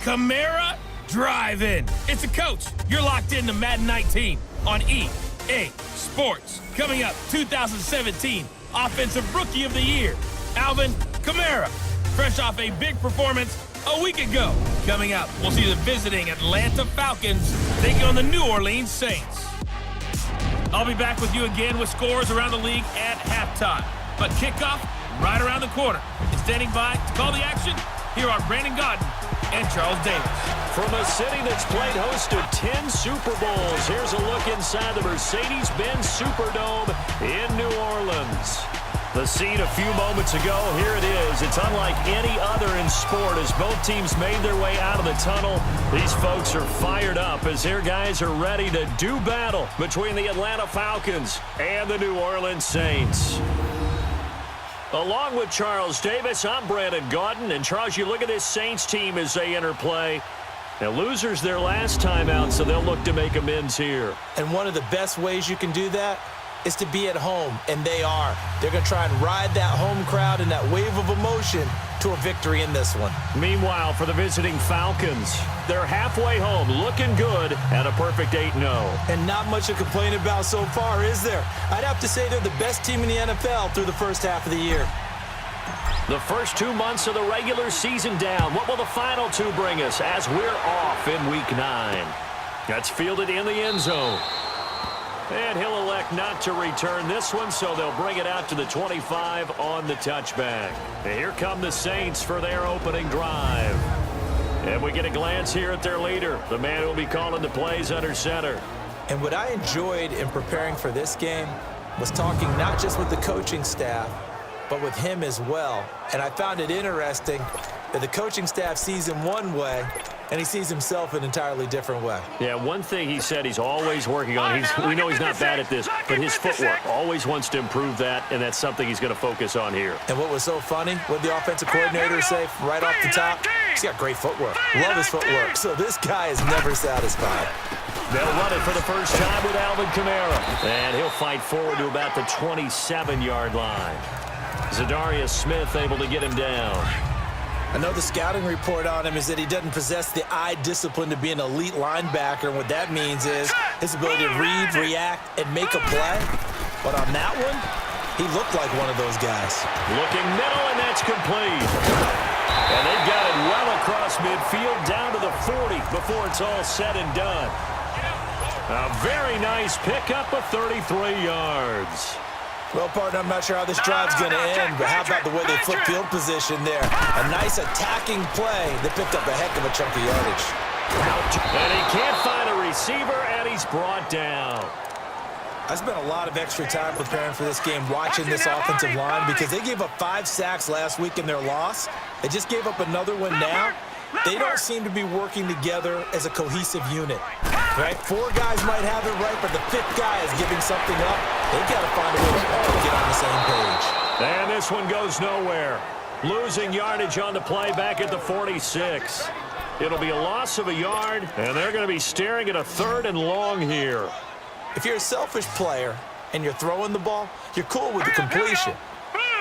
Kamara Drive-In. It's a coach. You're locked into Madden 19 on EA Sports. Coming up, 2017 Offensive Rookie of the Year, Alvin Kamara. Fresh off a big performance a week ago. Coming up, we'll see the visiting Atlanta Falcons taking on the New Orleans Saints. I'll be back with you again with scores around the league at halftime. But kickoff right around the corner. And standing by to call the action, here are Brandon Gaudin and Charles Davis. From a city that's played host to 10 Super Bowls, here's a look inside the Mercedes-Benz Superdome in New Orleans. The scene a few moments ago, here it is. It's unlike any other in sport as both teams made their way out of the tunnel. These folks are fired up as their guys are ready to do battle between the Atlanta Falcons and the New Orleans Saints. Along with Charles Davis, I'm Brandon Gaudin. And Charles, you look at this Saints team as they enter play. Now, losers their last time out, so they'll look to make amends here. And one of the best ways you can do that is to be at home, and they are. They're going to try and ride that home crowd and that wave of emotion to a victory in this one. Meanwhile, for the visiting Falcons, they're halfway home, looking good at a perfect 8-0. And not much to complain about so far, is there? I'd have to say they're the best team in the NFL through the first half of the year. The first 2 months of the regular season down. What will the final two bring us as we're off in Week 9? That's fielded in the end zone. And he'll elect not to return this one, so they'll bring it out to the 25 on the touchback. And here come the Saints for their opening drive. And we get a glance here at their leader, the man who will be calling the plays under center. And what I enjoyed in preparing for this game was talking not just with the coaching staff, but with him as well. And I found it interesting that the coaching staff sees him one way, and he sees himself an entirely different way. Yeah, one thing he said he's always working on, we know he's not bad at this, but his footwork, always wants to improve that, and that's something he's going to focus on here. And what was so funny, what the offensive coordinator say right off the top? He's got great footwork. Love his footwork. So this guy is never satisfied. They'll run it for the first time with Alvin Kamara. And he'll fight forward to about the 27-yard line. Zadarius Smith able to get him down. I know the scouting report on him is that he doesn't possess the eye discipline to be an elite linebacker, and what that means is his ability to read, react, and make a play. But on that one, he looked like one of those guys. Looking middle, and that's complete. And they've got it well across midfield, down to the 40 before it's all said and done. A very nice pickup of 33 yards. Well, partner, I'm not sure how this drive's going to end, but how about the way they flip field position there? A nice attacking play that picked up a heck of a chunk of yardage. And he can't find a receiver, and he's brought down. I spent a lot of extra time preparing for this game watching this offensive line because they gave up 5 sacks last week in their loss. They just gave up another one now. They don't seem to be working together as a cohesive unit. Right? 4 guys might have it right, but the 5th guy is giving something up. They've got to find a way to all get on the same page. And this one goes nowhere. Losing yardage on the play back at the 46. It'll be a loss of a yard, and they're going to be staring at a 3rd and long here. If you're a selfish player and you're throwing the ball, you're cool with the completion.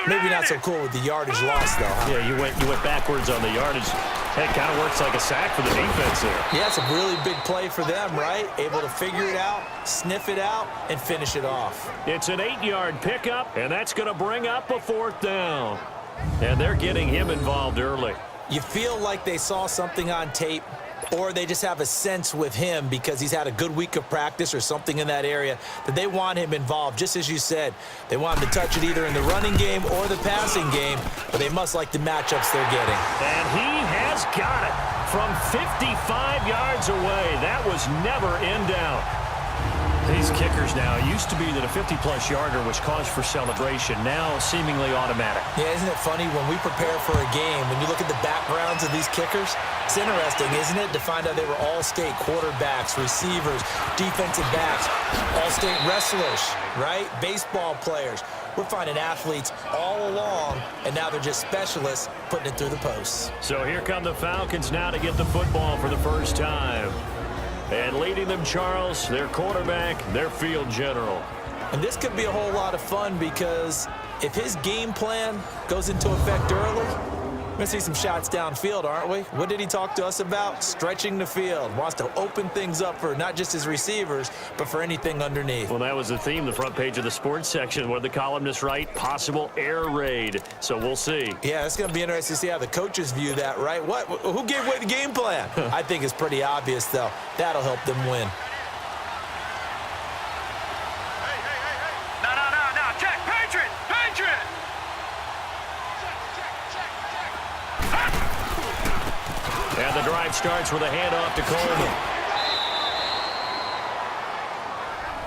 Maybe not so cool with the yardage loss, though. Huh? Yeah, you went backwards on the yardage. Hey, it kind of works like a sack for the defense there. Yeah, it's a really big play for them, right? Able to figure it out, sniff it out, and finish it off. It's an 8-yard pickup, and that's going to bring up a 4th down. And they're getting him involved early. You feel like they saw something on tape, or they just have a sense with him because he's had a good week of practice or something in that area that they want him involved. Just as you said, they want him to touch it either in the running game or the passing game, but they must like the matchups they're getting. And he has got it from 55 yards away. That was never in doubt. These kickers now, it used to be that a 50-plus yarder was cause for celebration, now seemingly automatic. Yeah, isn't it funny when we prepare for a game, when you look at the backgrounds of these kickers, it's interesting, isn't it, to find out they were all-state quarterbacks, receivers, defensive backs, all-state wrestlers, right? Baseball players. We're finding athletes all along, and now they're just specialists putting it through the posts. So here come the Falcons now to get the football for the first time. And leading them, Charles, their quarterback, their field general. And this could be a whole lot of fun because if his game plan goes into effect early, going to see some shots downfield, aren't we? What did he talk to us about? Stretching the field. Wants to open things up for not just his receivers, but for anything underneath. Well, that was the theme, the front page of the sports section. What did the columnists write? Possible air raid. So we'll see. Yeah, it's going to be interesting to see how the coaches view that, right? Who gave away the game plan? I think it's pretty obvious, though. That'll help them win. And the drive starts with a handoff to Coleman.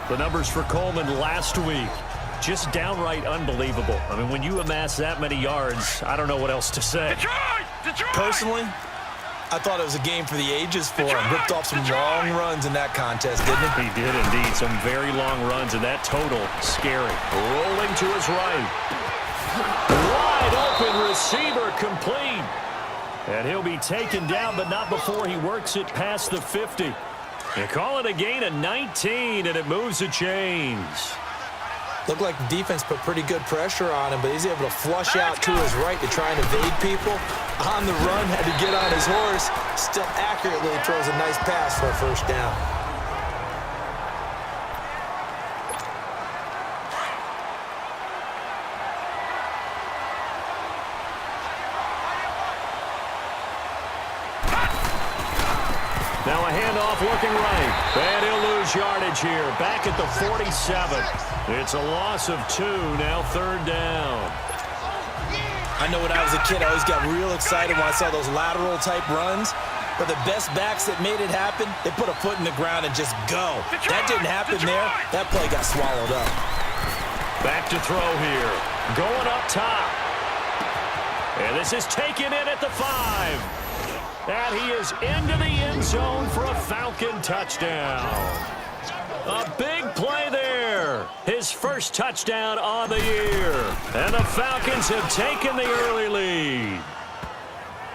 The numbers for Coleman last week, just downright unbelievable. I mean, when you amass that many yards, I don't know what else to say. Detroit! Personally, I thought it was a game for the ages for him. Ripped off some long runs in that contest, didn't he? He did indeed. Some very long runs, and that total, scary. Rolling to his right. Wide open receiver, complete. And he'll be taken down, but not before he works it past the 50. You call it a gain of 19, and it moves the chains. Looked like the defense put pretty good pressure on him, but he's able to flush out to his right to try and evade people. On the run, had to get on his horse. Still accurately throws a nice pass for a first down. Now a handoff looking right. And he'll lose yardage here. Back at the 47. It's a loss of 2. Now third down. I know when I was a kid, I always got real excited when I saw those lateral type runs. But the best backs that made it happen, they put a foot in the ground and just go. That didn't happen there. That play got swallowed up. Back to throw here. Going up top. And this is taken in at the 5. And he is into the end zone for a Falcon touchdown. A big play there. His first touchdown on the year. And the Falcons have taken the early lead.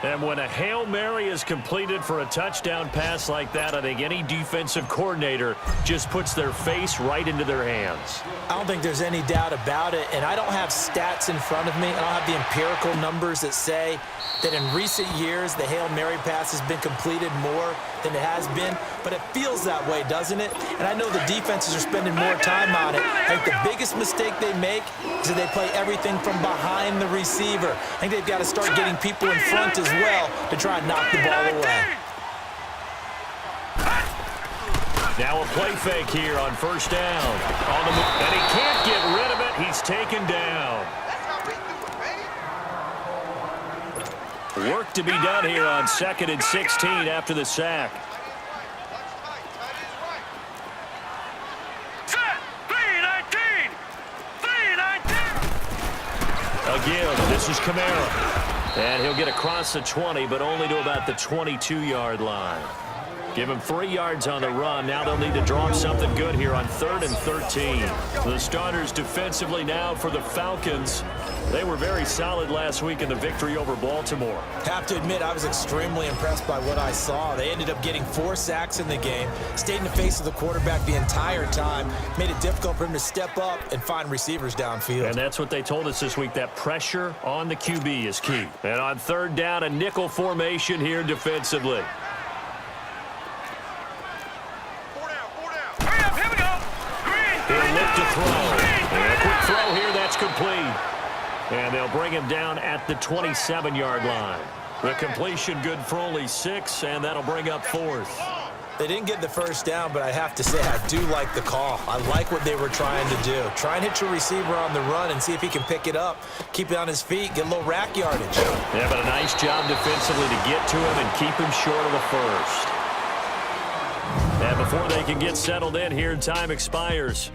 And when a Hail Mary is completed for a touchdown pass like that, I think any defensive coordinator just puts their face right into their hands. I don't think there's any doubt about it, and I don't have stats in front of me. I don't have the empirical numbers that say that in recent years the Hail Mary pass has been completed more than it has been, but it feels that way, doesn't it? And I know the defenses are spending more time on it. I think the biggest mistake they make is that they play everything from behind the receiver. I think they've got to start getting people in front as well to try and knock the ball away. Now a play fake here on first down. And he can't get rid of it. He's taken down. Work to be done here on 2nd and 16 after the sack. Again, this is Kamara. And he'll get across the 20, but only to about the 22-yard line. Give him 3 yards on the run. Now they'll need to draw up something good here on 3rd and 13. The starters defensively now for the Falcons. They were very solid last week in the victory over Baltimore. Have to admit, I was extremely impressed by what I saw. They ended up getting 4 sacks in the game, stayed in the face of the quarterback the entire time, made it difficult for him to step up and find receivers downfield. And that's what they told us this week, that pressure on the QB is key. And on 3rd down, a nickel formation here defensively. He'll look to throw. And a quick throw here, that's complete. And they'll bring him down at the 27-yard line. The completion good for only 6, and that'll bring up 4th. They didn't get the first down, but I have to say I do like the call. I like what they were trying to do. Try and hit your receiver on the run and see if he can pick it up, keep it on his feet, get a little rack yardage. Yeah, but a nice job defensively to get to him and keep him short of the first. And before they can get settled in here, time expires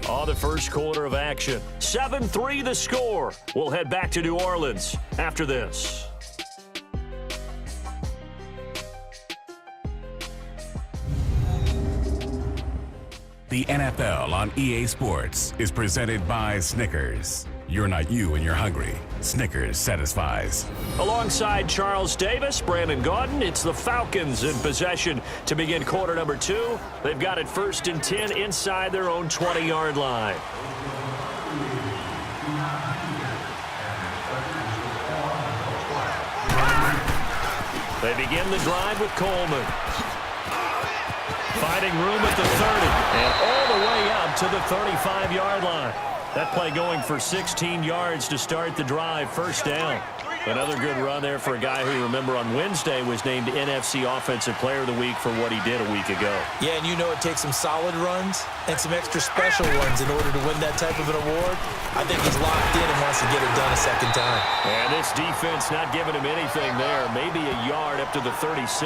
on the first quarter of action. 7-3 the score. We'll head back to New Orleans after this. The NFL on EA Sports is presented by Snickers. You're not you when you're hungry. Snickers satisfies. Alongside Charles Davis, Brandon Gaudin, it's the Falcons in possession to begin quarter number 2. They've got it 1st and 10 inside their own 20-yard line. They begin the drive with Coleman. Finding room at the 30. And all the way out to the 35-yard line. That play going for 16 yards to start the drive. First down. Another good run there for a guy who, remember, on Wednesday was named NFC Offensive Player of the Week for what he did a week ago. Yeah, and you know it takes some solid runs and some extra special ones in order to win that type of an award. I think he's locked in and wants to get it done a second time. And this defense not giving him anything there. Maybe a yard up to the 36.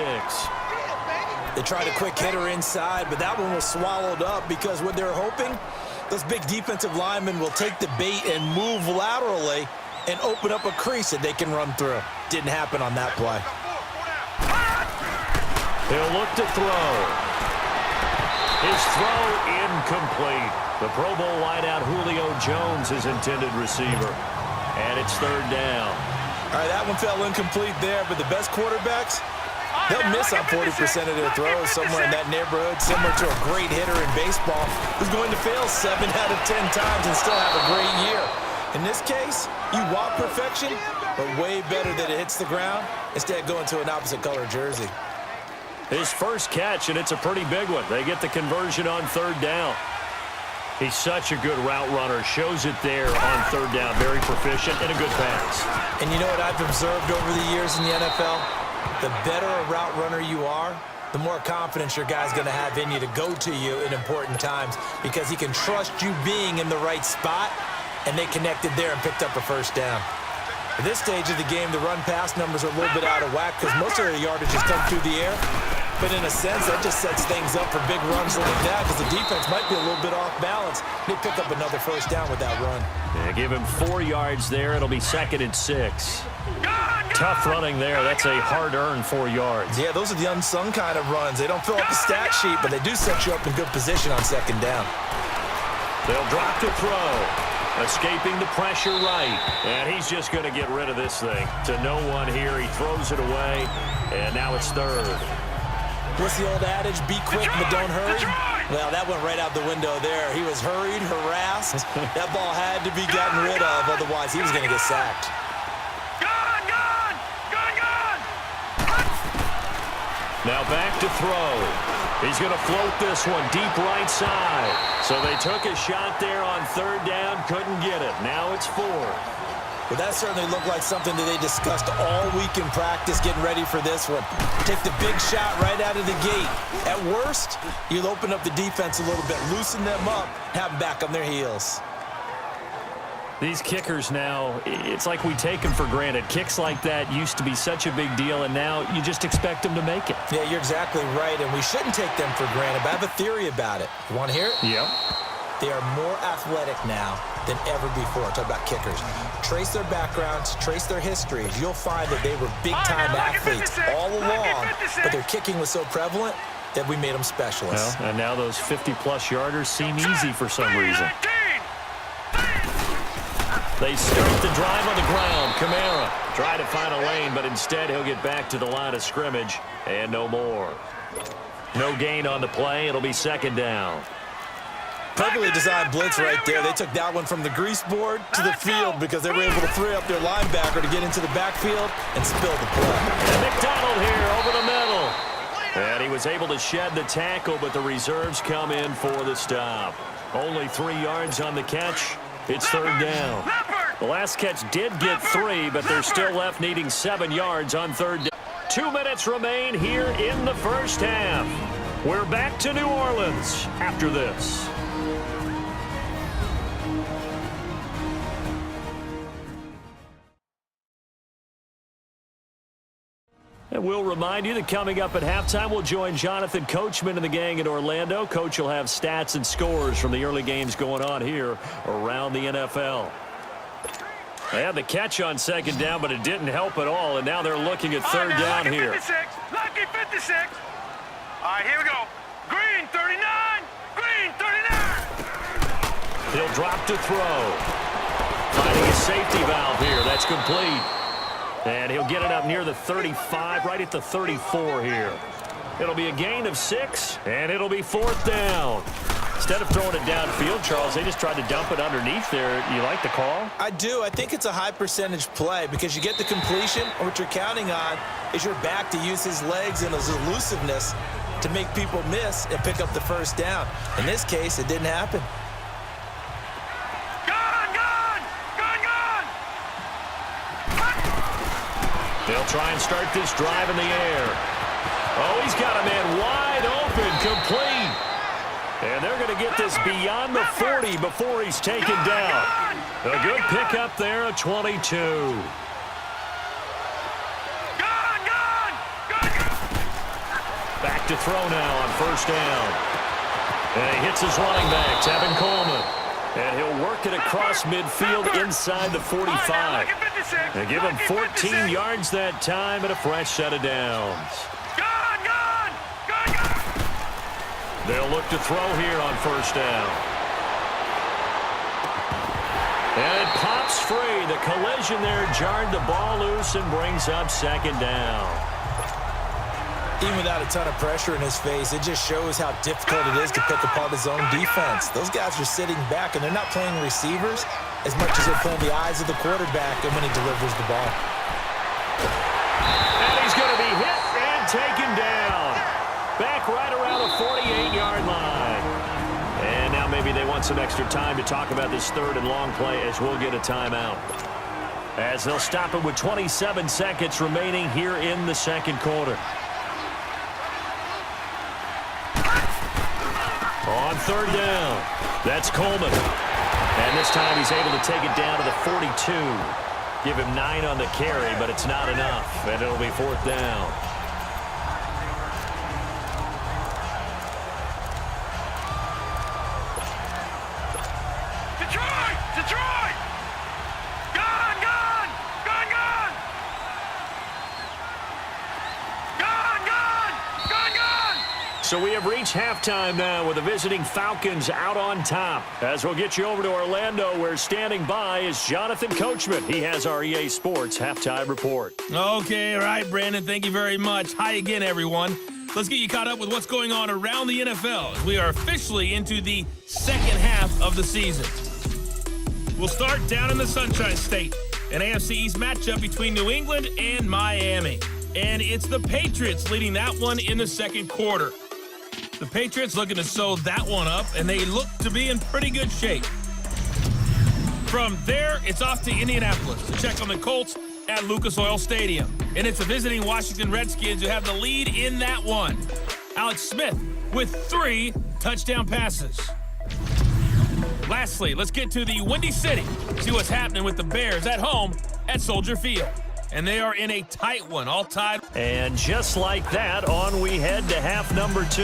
They tried a quick hitter inside, but that one was swallowed up because what they're hoping, those big defensive linemen will take the bait and move laterally and open up a crease that they can run through. Didn't happen on that play. He'll look to throw. His throw incomplete. The Pro Bowl wideout Julio Jones is intended receiver. And it's third down. All right, that one fell incomplete there, but the best quarterbacks, they'll miss on 40% of their throws somewhere in that neighborhood, similar to a great hitter in baseball who's going to fail 7 out of 10 times and still have a great year. In this case, you want perfection, but way better that it hits the ground instead of going to an opposite color jersey. His first catch, and it's a pretty big one. They get the conversion on third down. He's such a good route runner. Shows it there on third down. Very proficient and a good pass. And you know what I've observed over the years in the NFL? The better a route runner you are, the more confidence your guy's going to have in you to go to you in important times because he can trust you being in the right spot, and they connected there and picked up a first down. At this stage of the game, the run-pass numbers are a little bit out of whack because most of their yardage has come through the air. But in a sense, that just sets things up for big runs like that because the defense might be a little bit off balance. They pick up another first down with that run. Yeah, give him 4 yards there. It'll be 2nd and 6. Tough running there. That's a hard-earned 4 yards. Yeah, those are the unsung kind of runs. They don't fill up the stat sheet, but they do set you up in good position on second down. They'll drop to throw. Escaping the pressure right. And he's just going to get rid of this thing. To no one here. He throws it away. And now it's third. What's the old adage? Be quick, but don't hurry? Well, that went right out the window there. He was hurried, harassed. That ball had to be gotten rid of. Otherwise, he was going to get sacked. Now back to throw. He's going to float this one deep right side. So they took a shot there on third down, couldn't get it. Now it's 4. Well, that certainly looked like something that they discussed all week in practice getting ready for this one. Take the big shot right out of the gate. At worst, you'll open up the defense a little bit, loosen them up, have them back on their heels. These kickers now, it's like we take them for granted. Kicks like that used to be such a big deal, and now you just expect them to make it. Yeah, you're exactly right, and we shouldn't take them for granted, but I have a theory about it. You want to hear it? Yep. They are more athletic now than ever before. Talk about kickers. Trace their backgrounds, trace their histories. You'll find that they were big-time athletes all along, but their kicking was so prevalent that we made them specialists. Well, and now those 50-plus yarders seem easy for some reason. They start the drive on the ground. Kamara try to find a lane, but instead he'll get back to the line of scrimmage and no more. No gain on the play. It'll be second down. Perfectly designed blitz right there. They took that one from the grease board to the field because they were able to free up their linebacker to get into the backfield and spill the play. And McDonald here over the middle. And he was able to shed the tackle, but the reserves come in for the stop. Only 3 yards on the catch. It's third down. The last catch did get 3, but they're still left needing 7 yards on third down. 2 minutes remain here in the first half. We're back to New Orleans after this. And we'll remind you that coming up at halftime, we'll join Jonathan Coachman and the gang in Orlando. Coach will have stats and scores from the early games going on here around the NFL. They had the catch on second down, but it didn't help at all, and now they're looking at third down here. Lucky 56. All right, here we go. Green 39. Green 39. He'll drop to throw. Finding a safety valve here. That's complete. And he'll get it up near the 35, right at the 34 here. It'll be a gain of 6, and it'll be fourth down. Instead of throwing it downfield, Charles, they just tried to dump it underneath there. You like the call? I do. I think it's a high percentage play because you get the completion, and what you're counting on is your back to use his legs and his elusiveness to make people miss and pick up the first down. In this case, it didn't happen. They'll try and start this drive in the air. Oh, he's got a man wide open, complete. And they're going to get this beyond the 40 before he's taken down. A good pickup there, a 22. Back to throw now on first down. And he hits his running back, Tevin Coleman. And he'll work it across midfield inside the 45. They give him 14 yards that time and a fresh set of downs. They'll look to throw here on first down. And it pops free. The collision there jarred the ball loose and brings up second down. Even without a ton of pressure in his face, it just shows how difficult it is to pick apart his own defense. Those guys are sitting back, and they're not playing receivers as much as they're playing the eyes of the quarterback and when he delivers the ball. And he's going to be hit and taken down. Back right around the 48-yard line. And now maybe they want some extra time to talk about this third and long play as we'll get a timeout. As they'll stop it with 27 seconds remaining here in the second quarter. On third down, that's Coleman. And this time he's able to take it down to the 42. Give him 9 on the carry, but it's not enough. And it'll be fourth down. Detroit! Gone! Gone! So we have reached halftime now with the visiting Falcons out on top. As we'll get you over to Orlando, where standing by is Jonathan Coachman. He has our EA Sports halftime report. Okay, all right, Brandon, thank you very much. Hi again, everyone. Let's get you caught up with what's going on around the NFL. We are officially into the second half of the season. We'll start down in the Sunshine State, an AFC East matchup between New England and Miami. And it's the Patriots leading that one in the second quarter. The Patriots looking to sew that one up, and they look to be in pretty good shape. From there, it's off to Indianapolis to check on the Colts at Lucas Oil Stadium. And it's the visiting Washington Redskins who have the lead in that one. Alex Smith with 3 touchdown passes. Lastly, let's get to the Windy City. See what's happening with the Bears at home at Soldier Field. And they are in a tight one, all tied. And just like that, on we head to half number 2.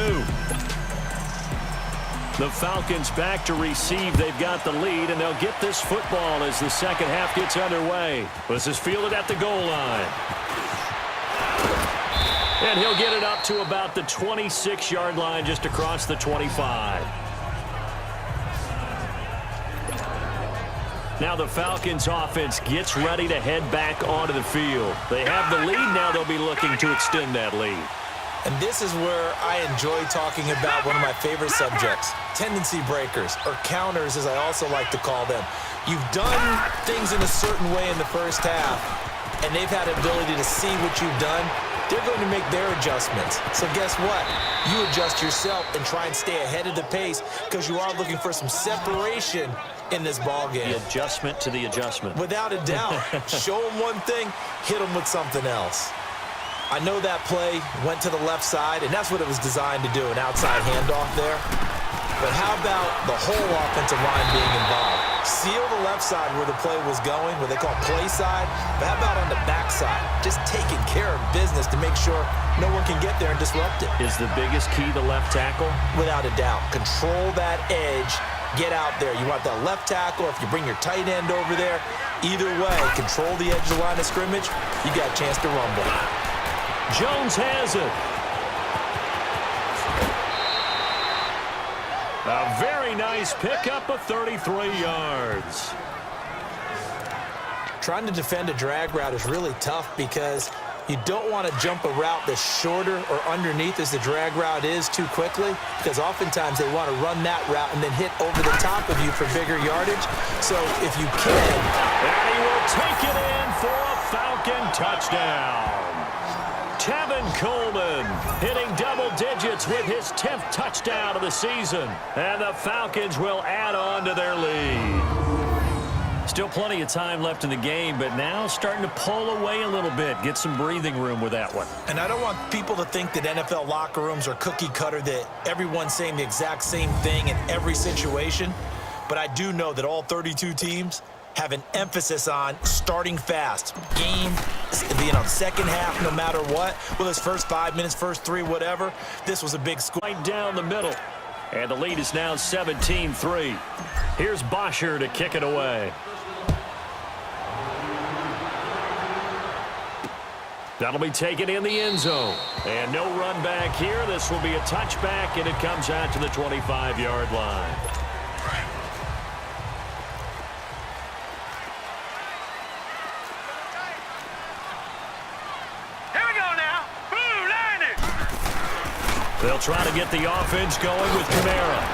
The Falcons back to receive. They've got the lead, and they'll get this football as the second half gets underway. This is fielded at the goal line. And he'll get it up to about the 26-yard line, just across the 25. Now the Falcons offense gets ready to head back onto the field. They have the lead. Now they'll be looking to extend that lead. And this is where I enjoy talking about one of my favorite subjects, tendency breakers, or counters as I also like to call them. You've done things in a certain way in the first half, and they've had the ability to see what you've done. They're going to make their adjustments. So guess what? You adjust yourself and try and stay ahead of the pace because you are looking for some separation in this ball game. The adjustment to the adjustment. Without a doubt. Show them one thing, hit them with something else. I know that play went to the left side, and that's what it was designed to do, an outside handoff there. But how about the whole offensive line being involved? Seal the left side where the play was going, what they call play side. But how about on the back side? Just taking care of business to make sure no one can get there and disrupt it. Is the biggest key the left tackle? Without a doubt. Control that edge. Get out there. You want that left tackle, if you bring your tight end over there, either way, control the edge of the line of scrimmage, you got a chance to rumble. Jones has it. A very nice pickup of 33 yards. Trying to defend a drag route is really tough because You don't want to jump a route that's shorter or underneath as the drag route is too quickly, because oftentimes they want to run that route and then hit over the top of you for bigger yardage. So if you can... And he will take it in for a Falcon touchdown. Tevin Coleman hitting double digits with his 10th touchdown of the season. And the Falcons will add on to their lead. Still plenty of time left in the game, but now starting to pull away a little bit. Get some breathing room with that one. And I don't want people to think that NFL locker rooms are cookie cutter, that everyone's saying the exact same thing in every situation. But I do know that all 32 teams have an emphasis on starting fast. Game, second half, no matter what. Well, his first 5 minutes, first 3, whatever. This was a big score. Right down the middle. And the lead is now 17-3. Here's Bosher to kick it away. That'll be taken in the end zone. And no run back here. This will be a touchback, and it comes out to the 25-yard line. Here we go now. Blue line it. They'll try to get the offense going with Kamara.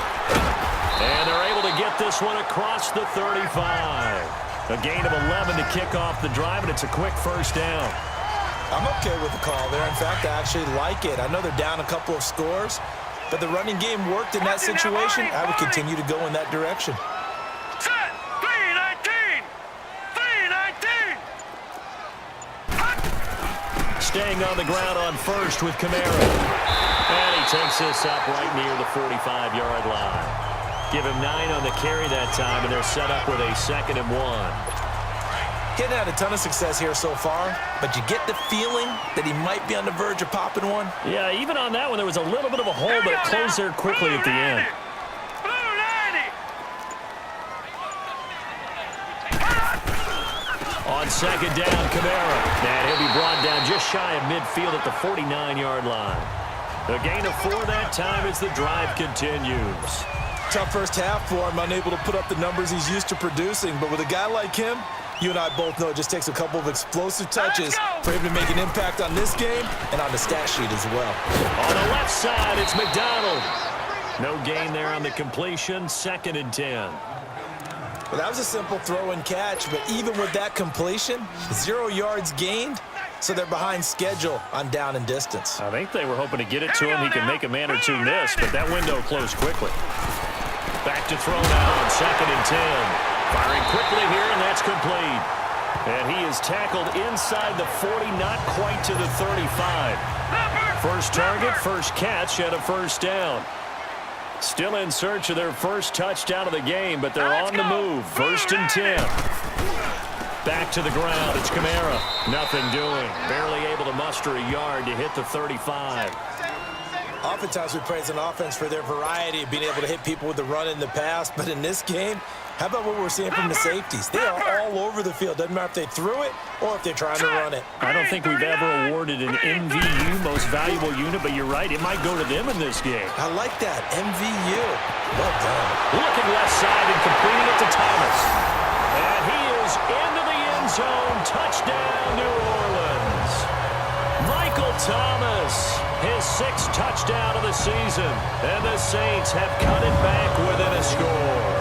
And they're able to get this one across the 35. A gain of 11 to kick off the drive, and it's a quick first down. I'm okay with the call there. In fact, I actually like it. I know they're down a couple of scores, but the running game worked in that situation. I would continue to go in that direction. Set. 3-19. 3-19. Staying on the ground on first with Kamara. And he takes this up right near the 45-yard line. Give him 9 on the carry that time, and they're set up with a 2nd and 1. Getting had a ton of success here so far, but you get the feeling that he might be on the verge of popping one. Yeah, even on that one, there was a little bit of a hole, but it closed there quickly at the end. On second down, Kamara. And he'll be brought down just shy of midfield at the 49-yard line. The gain of 4 that time as the drive continues. Tough first half for him, unable to put up the numbers he's used to producing, but with a guy like him, you and I both know it just takes a couple of explosive touches for him to make an impact on this game and on the stat sheet as well. On the left side, it's McDonald. No gain there on the completion, 2nd and 10. Well, that was a simple throw and catch, but even with that completion, 0 yards gained, so they're behind schedule on down and distance. I think they were hoping to get it to him. He can make a man or two miss, but that window closed quickly. Back to throw now on 2nd and 10. Firing quickly here, and that's complete. And he is tackled inside the 40, not quite to the 35. First target, first catch, and a first down. Still in search of their first touchdown of the game, but they're on the move. 1st and 10. Back to the ground. It's Kamara. Nothing doing. Barely able to muster a yard to hit the 35. Oftentimes we praise an offense for their variety of being able to hit people with the run in the pass, but in this game, how about what we're seeing from the safeties? They are all over the field. Doesn't matter if they threw it or if they're trying to run it. I don't think we've ever awarded an MVU, most valuable unit, but you're right. It might go to them in this game. I like that. MVU. Well done. Looking left side and completing it to Thomas. And he is into the end zone. Touchdown, New Orleans. Michael Thomas, his 6th touchdown of the season. And the Saints have cut it back within a score.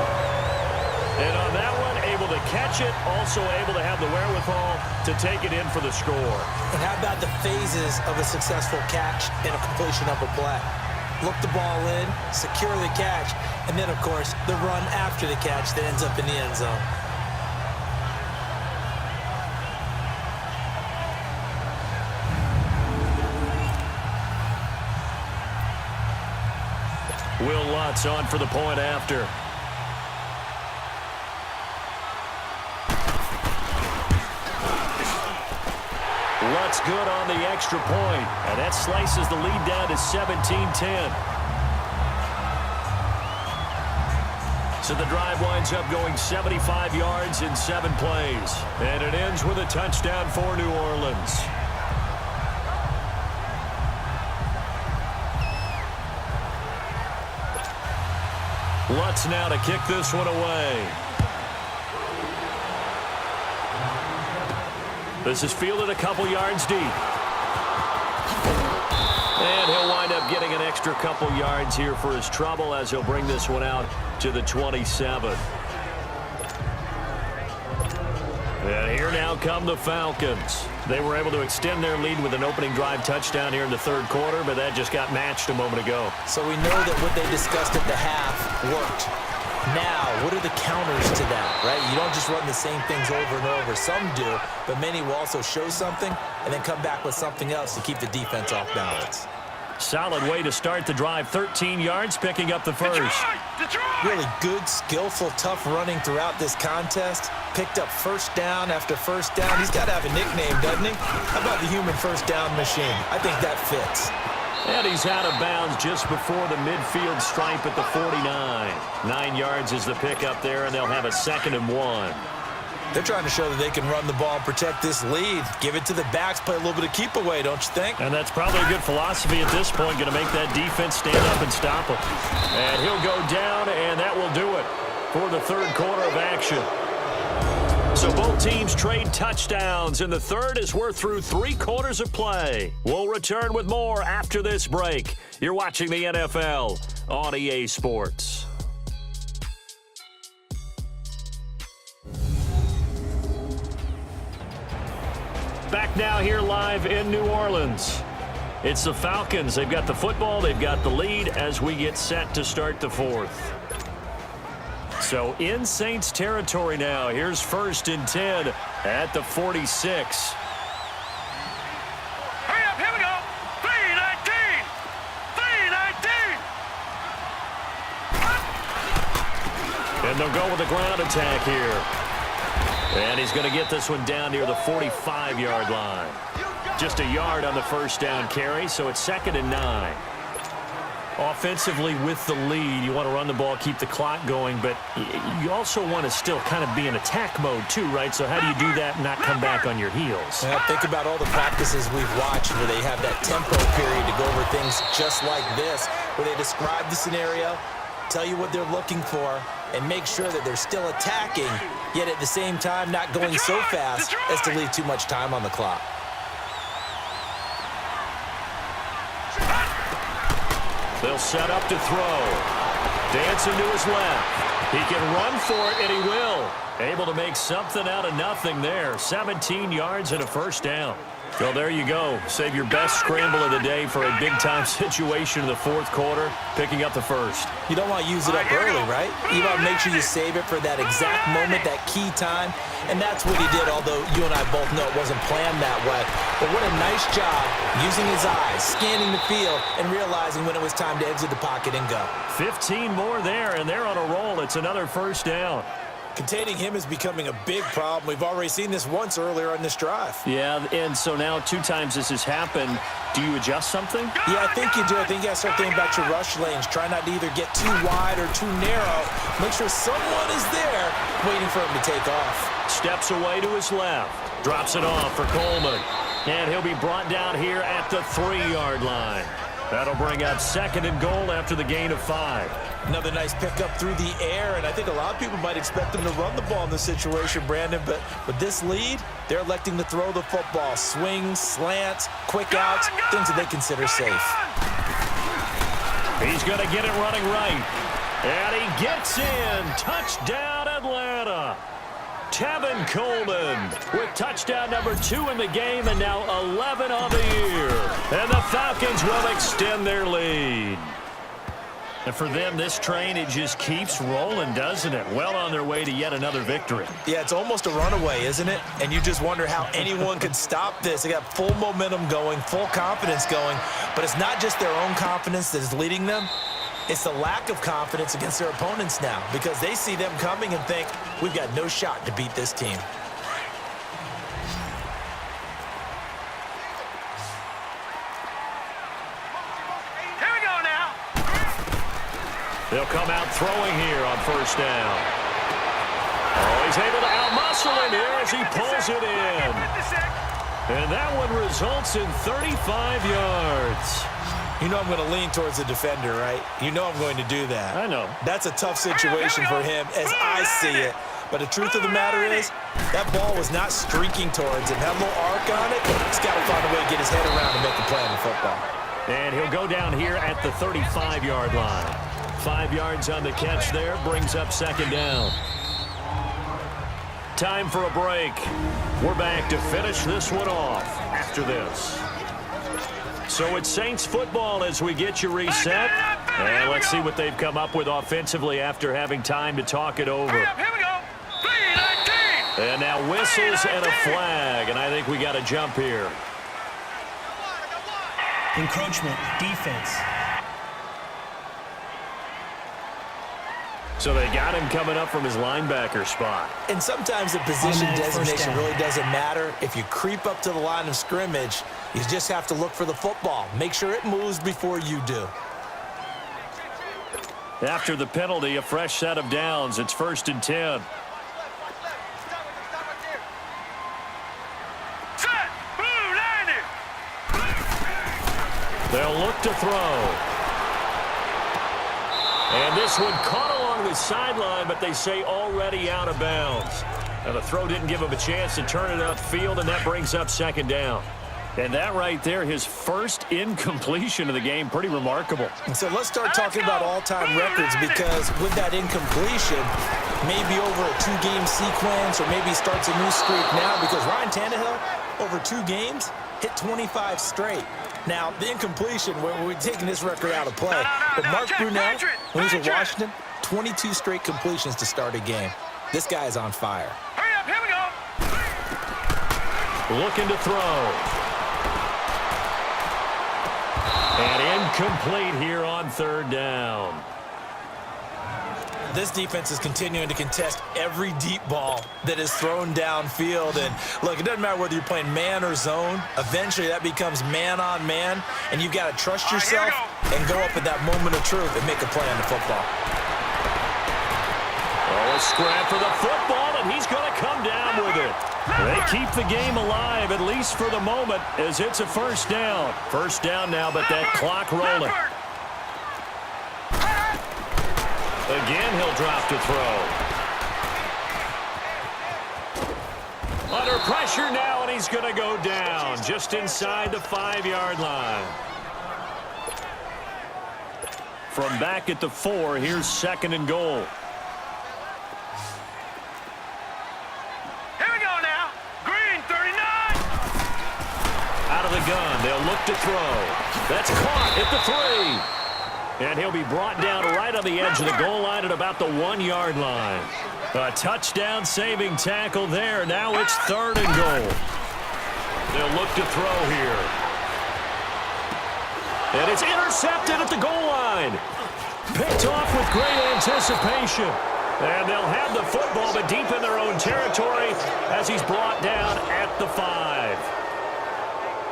And on that one, able to catch it, also able to have the wherewithal to take it in for the score. And how about the phases of a successful catch and a completion of a play? Look the ball in, secure the catch, and then, of course, the run after the catch that ends up in the end zone. Will Lutz on for the point after. Lutz good on the extra point, and that slices the lead down to 17-10. So the drive winds up going 75 yards in 7 plays, and it ends with a touchdown for New Orleans. Lutz now to kick this one away. This is fielded a couple yards deep. up getting an extra couple yards here for his trouble as he'll bring this one out to the 27. And here now come the Falcons. They were able to extend their lead with an opening drive touchdown here in the third quarter, but that just got matched a moment ago. So we know that what they discussed at the half worked. Now, what are the counters to that, right? You don't just run the same things over and over. Some do, but many will also show something and then come back with something else to keep the defense off balance. Solid way to start the drive. 13 yards, picking up the first. Really good, skillful, tough running throughout this contest. Picked up first down after first down. He's got to have a nickname, doesn't he? How about the human first down machine? I think that fits. And he's out of bounds just before the midfield stripe at the 49. 9 yards is the pickup there, and they'll have a 2nd and 1. They're trying to show that they can run the ball and protect this lead. Give it to the backs, play a little bit of keep away, don't you think? And that's probably a good philosophy at this point, going to make that defense stand up and stop him. And he'll go down, and that will do it for the third quarter of action. So both teams trade touchdowns in the third as we're through 3 quarters of play. We'll return with more after this break. You're watching the NFL on EA Sports. Back now here live in New Orleans. It's the Falcons. They've got the football. They've got the lead as we get set to start the fourth. So in Saints territory now. Here's 1st and 10 at the 46. Hurry up, here we go. 3-19. 3-19. And they'll go with the ground attack here. And he's going to get this one down near the 45-yard line. Just a yard on the first down carry, so it's 2nd and 9. Offensively with the lead, you want to run the ball, keep the clock going, but you also want to still kind of be in attack mode too, right? So how do you do that and not come back on your heels? Well, think about all the practices we've watched where they have that tempo period to go over things just like this, where they describe the scenario, tell you what they're looking for, and make sure that they're still attacking, yet at the same time not going so fast as to leave too much time on the clock. They'll set up to throw. Dancing to his left. He can run for it, and he will. Able to make something out of nothing there. 17 yards and a first down. Well, there you go. Save your best scramble of the day for a big-time situation in the fourth quarter, picking up the first. You don't want to use it up early, right? You want to make sure you save it for that exact moment, that key time. And that's what he did, although you and I both know it wasn't planned that way. But what a nice job using his eyes, scanning the field, and realizing when it was time to exit the pocket and go. 15 more there, and they're on a roll. It's another first down. Containing him is becoming a big problem. We've already seen this once earlier on this drive. Yeah, and so now 2 times this has happened. Do you adjust something? Yeah, I think you do. I think you got to start thinking about your rush lanes. Try not to either get too wide or too narrow. Make sure someone is there waiting for him to take off. Steps away to his left. Drops it off for Coleman. And he'll be brought down here at the 3-yard line. That'll bring up 2nd and goal after the gain of 5. Another nice pickup through the air, and I think a lot of people might expect them to run the ball in this situation, Brandon, but with this lead, they're electing to throw the football. Swings, slants, quick outs, things that they consider safe. He's going to get it running right. And he gets in. Touchdown, Atlanta. Tevin Coleman with touchdown number 2 in the game and now 11 on the year. And the Falcons will extend their lead. And for them, this train, it just keeps rolling, doesn't it? Well on their way to yet another victory. Yeah, it's almost a runaway, isn't it? And you just wonder how anyone could stop this. They got full momentum going, full confidence going. But it's not just their own confidence that is leading them. It's the lack of confidence against their opponents now because they see them coming and think, we've got no shot to beat this team. Here we go now. They'll come out throwing here on first down. Oh, he's able to outmuscle him here as he pulls it in. And that one results in 35 yards. You know I'm going to lean towards the defender, right? You know I'm going to do that. I know. That's a tough situation for him as I see it. But the truth of the matter is, that ball was not streaking towards him. Had a little arc on it. He's got to find a way to get his head around and make a play on the football. And he'll go down here at the 35-yard line. 5 yards on the catch there, brings up second down. Time for a break. We're back to finish this one off after this. So it's Saints football as we get you reset. And let's see what they've come up with offensively after having time to talk it over. Here we go. 3-19. And now whistles and a flag, and I think we got to jump here. Encroachment, defense. So they got him coming up from his linebacker spot. And sometimes the position designation really doesn't matter. If you creep up to the line of scrimmage, you just have to look for the football. Make sure it moves before you do. After the penalty, a fresh set of downs. It's 1st and 10. Set. Blue line it. They'll look to throw. And this one caught along the sideline, but they say already out of bounds. Now the throw didn't give him a chance to turn it upfield, and that brings up second down. And that right there, his first incompletion of the game, pretty remarkable. And so let's start talking about all-time records, because with that incompletion, maybe over a 2-game sequence, or maybe starts a new streak now, because Ryan Tannehill, over 2 games, hit 25 straight. Now, the incompletion, we're taking this record out of play. But Mark Brunell, when he was in Washington, 22 straight completions to start a game. This guy is on fire. Hurry up. Here we go. Looking to throw. And incomplete here on 3rd down. This defense is continuing to contest every deep ball that is thrown downfield. And look, it doesn't matter whether you're playing man or zone. Eventually, that becomes man on man, and you've got to trust yourself and go up at that moment of truth and make a play on the football. Oh, a scrap for the football, and he's going to come down with it. They keep the game alive, at least for the moment, as it's a 1st down. 1st down now, but that clock rolling. Again, he'll drop to throw. Under pressure now, and he's going to go down just inside the 5-yard line. From back at the 4, here's 2nd and goal. Here we go now. Green 39. Out of the gun, they'll look to throw. That's caught at the 3. And he'll be brought down right on the edge of the goal line at about the 1-yard line. A touchdown-saving tackle there. Now it's 3rd and goal. They'll look to throw here. And it's intercepted at the goal line. Picked off with great anticipation. And they'll have the football, but deep in their own territory as he's brought down at the 5.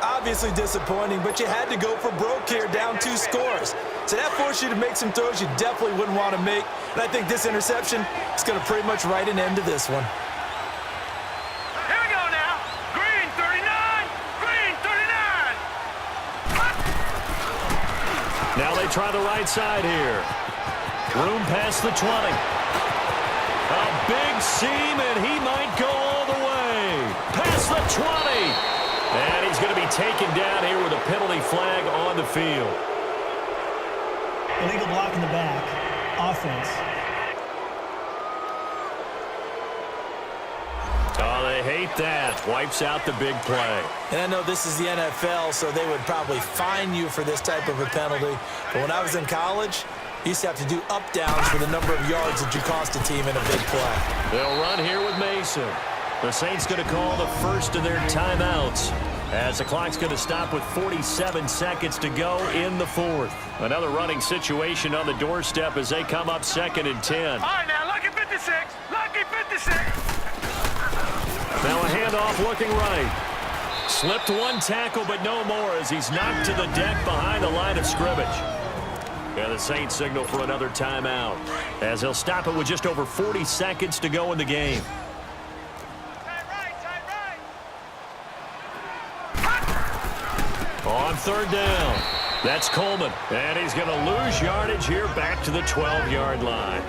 Obviously disappointing, but you had to go for broke here, down 2 scores. So that forced you to make some throws you definitely wouldn't want to make. And I think this interception is going to pretty much write an end to this one. Here we go now. Green 39. Green 39. Now they try the right side here. Room past the 20. A big seam, and he might go all the way. Past the 20. And he's going to be taken down here with a penalty flag on the field. Illegal block in the back. Offense. Oh, they hate that. Wipes out the big play. And I know this is the NFL, so they would probably fine you for this type of a penalty. But when I was in college, you used to have to do up-downs for the number of yards that you cost a team in a big play. They'll run here with Mason. The Saints going to call the first of their timeouts as the clock's going to stop with 47 seconds to go in the 4th. Another running situation on the doorstep as they come up 2nd and 10. All right, now, lucky 56. Lucky 56. Now a handoff looking right. Slipped one tackle, but no more as he's knocked to the deck behind the line of scrimmage. And the Saints signal for another timeout as he'll stop it with just over 40 seconds to go in the game. On 3rd down, that's Coleman. And he's going to lose yardage here back to the 12-yard line.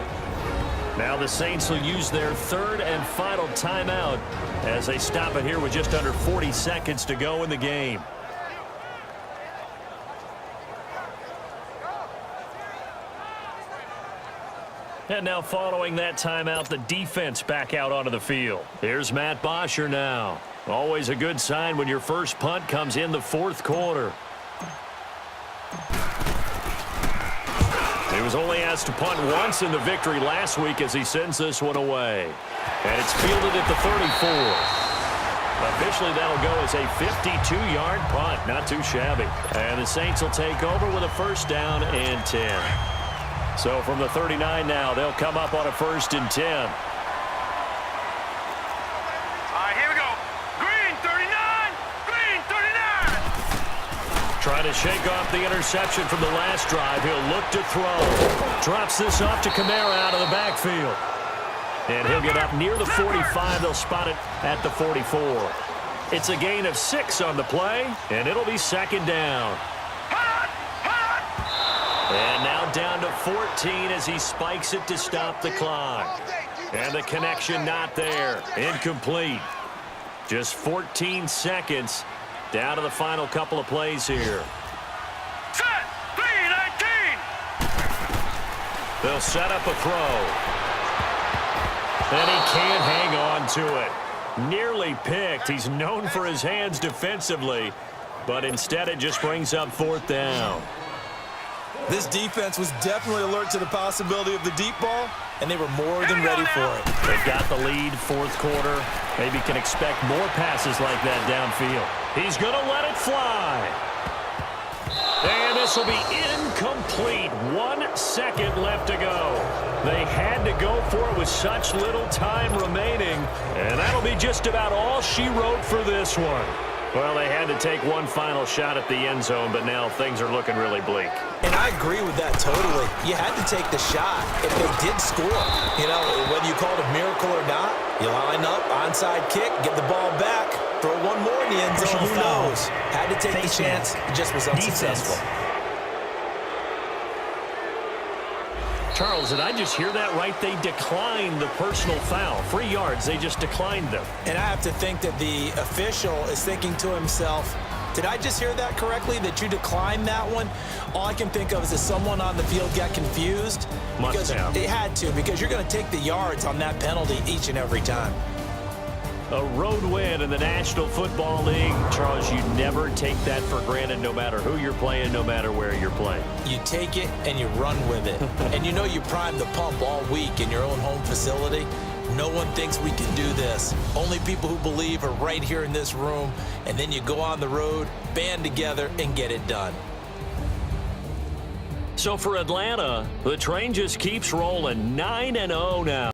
Now the Saints will use their 3rd and final timeout as they stop it here with just under 40 seconds to go in the game. And now following that timeout, the defense back out onto the field. Here's Matt Bosher now. Always a good sign when your first punt comes in the fourth quarter. He was only asked to punt once in the victory last week as he sends this one away. And it's fielded at the 34. Officially, that'll go as a 52-yard punt. Not too shabby. And the Saints will take over with a first down and 10. So from the 39 now, they'll come up on a 1st and 10. All right, here we go. Green 39. Green 39. Trying to shake off the interception from the last drive. He'll look to throw. Drops this off to Kamara out of the backfield. And he'll get up near the 45. They'll spot it at the 44. It's a gain of 6 on the play, and it'll be 2nd down. And now down to 14 as he spikes it to stop the clock. And the connection not there. Incomplete. Just 14 seconds down to the final couple of plays here. Set. 3-19. They'll set up a throw. And he can't hang on to it. Nearly picked. He's known for his hands defensively, but instead it just brings up 4th down. This defense was definitely alert to the possibility of the deep ball, and they were more than ready for it. They've got the lead, 4th quarter. Maybe can expect more passes like that downfield. He's going to let it fly. And this will be incomplete. 1 second left to go. They had to go for it with such little time remaining, and that'll be just about all she wrote for this one. Well, they had to take one final shot at the end zone, but now things are looking really bleak. And I agree with that totally. You had to take the shot if they did score. You know, whether you call it a miracle or not, you line up, onside kick, get the ball back, throw one more in the end zone, who knows? Had to take the chance, it just was unsuccessful. Charles, did I just hear that right? They declined the personal foul. 3 yards, they just declined them. And I have to think that the official is thinking to himself, did I just hear that correctly, that you declined that one? All I can think of is that someone on the field got confused. Must have. They had to, because you're going to take the yards on that penalty each and every time. A road win in the National Football League. Charles, you never take that for granted no matter who you're playing, no matter where you're playing. You take it and you run with it. And you know you primed the pump all week in your own home facility. No one thinks we can do this. Only people who believe are right here in this room. And then you go on the road, band together, and get it done. So for Atlanta, the train just keeps rolling. 9-0 now.